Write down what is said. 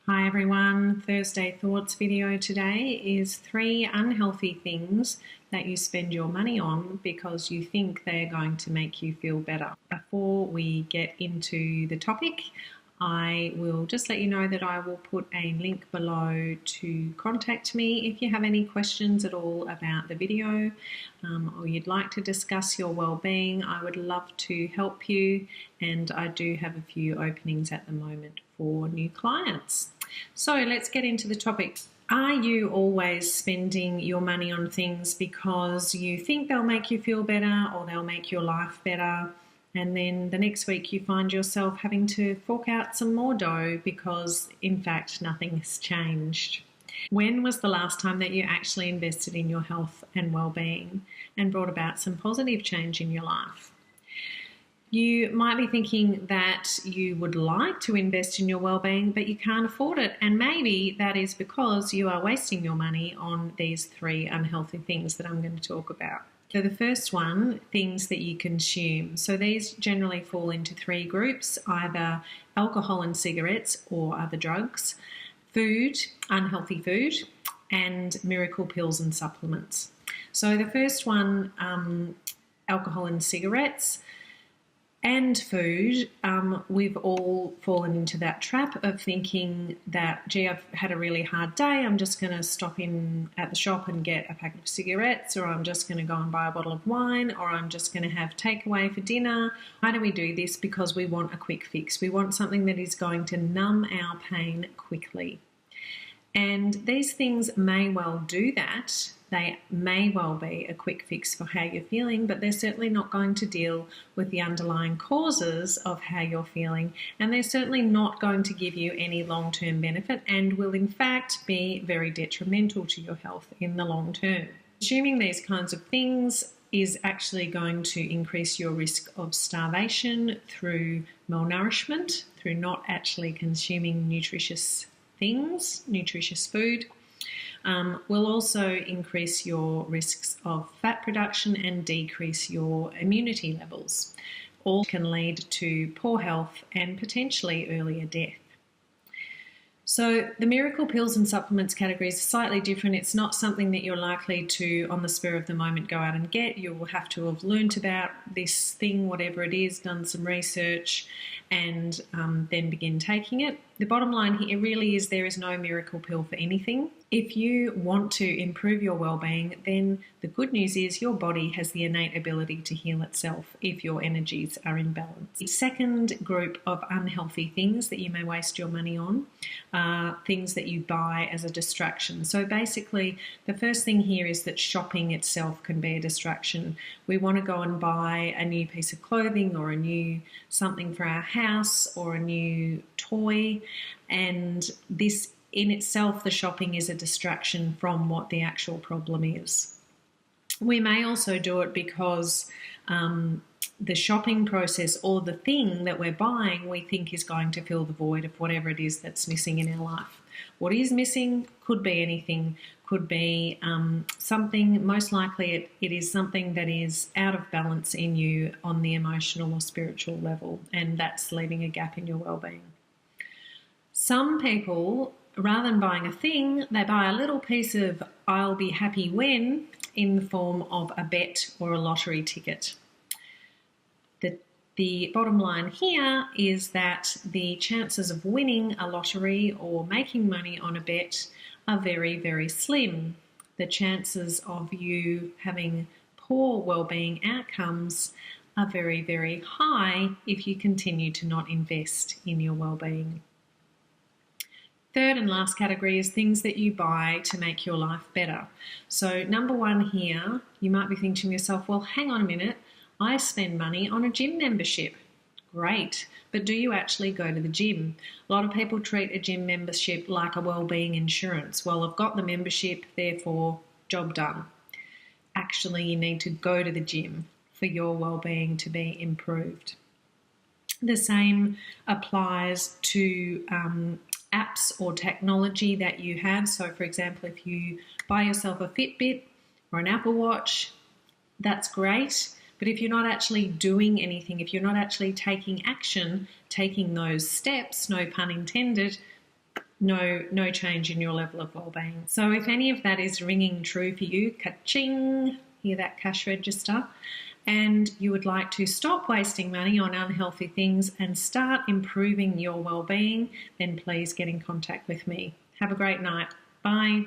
Hi everyone, Thursday Thoughts video today is 3 unhealthy things that you spend your money on because you think they're going to make you feel better. Before we get into the topic, I will just let you know that I will put a link below to contact me if you have any questions at all about the video or you'd like to discuss your well-being. I would love to help you, and I do have a few openings at the moment for new clients. So let's get into the topic. Are you always spending your money on things because you think they'll make you feel better or they'll make your life better, and then the next week you find yourself having to fork out some more dough because in fact nothing has changed? When was the last time that you actually invested in your health and well-being and brought about some positive change in your life? You might be thinking that you would like to invest in your well-being, but you can't afford it. And maybe that is because you are wasting your money on these 3 unhealthy things that I'm going to talk about. So the first one, things that you consume. So these generally fall into 3 groups, either alcohol and cigarettes or other drugs, food, unhealthy food, and miracle pills and supplements. So the first one, alcohol and cigarettes, and food, we've all fallen into that trap of thinking that, gee, I've had a really hard day, I'm just going to stop in at the shop and get a packet of cigarettes, or I'm just going to go and buy a bottle of wine, or I'm just going to have takeaway for dinner. Why do we do this? Because we want a quick fix. We want something that is going to numb our pain quickly. And these things may well do that. They may well be a quick fix for how you're feeling, but they're certainly not going to deal with the underlying causes of how you're feeling, and they're certainly not going to give you any long-term benefit and will in fact be very detrimental to your health in the long term. Consuming these kinds of things is actually going to increase your risk of starvation through malnourishment, through not actually consuming nutritious things, nutritious food. Will also increase your risks of fat production and decrease your immunity levels. All can lead to poor health and potentially earlier death. So the miracle pills and supplements category is slightly different. It's not something that you're likely to, on the spur of the moment, go out and get. You will have to have learnt about this thing, whatever it is, done some research, and then begin taking it. The bottom line here really is there is no miracle pill for anything. If you want to improve your well-being, then the good news is your body has the innate ability to heal itself if your energies are in balance. The second group of unhealthy things that you may waste your money on are things that you buy as a distraction. So basically, the first thing here is that shopping itself can be a distraction. We want to go and buy a new piece of clothing or a new something for our house or a new toy, and this in itself, the shopping is a distraction from what the actual problem is. We may also do it because the shopping process or the thing that we're buying we think is going to fill the void of whatever it is that's missing in our life. What is missing could be anything, could be something, most likely it is something that is out of balance in you on the emotional or spiritual level, and that's leaving a gap in your well-being. Some people, rather than buying a thing, they buy a little piece of I'll be happy when in the form of a bet or a lottery ticket. The bottom line here is that the chances of winning a lottery or making money on a bet are very, very slim. The chances of you having poor well-being outcomes are very, very high if you continue to not invest in your well-being. Third and last category is things that you buy to make your life better. So number 1 here, you might be thinking to yourself, well, hang on a minute, I spend money on a gym membership. Great, but do you actually go to the gym? A lot of people treat a gym membership like a well-being insurance. Well, I've got the membership, therefore, job done. Actually, you need to go to the gym for your well-being to be improved. The same applies to apps or technology that you have. So for example, if you buy yourself a Fitbit or an Apple Watch, that's great. But if you're not actually doing anything, if you're not actually taking action, taking those steps, no pun intended, no change in your level of well-being. So if any of that is ringing true for you, ka-ching, hear that cash register, and you would like to stop wasting money on unhealthy things and start improving your well-being, then please get in contact with me. Have a great night. Bye.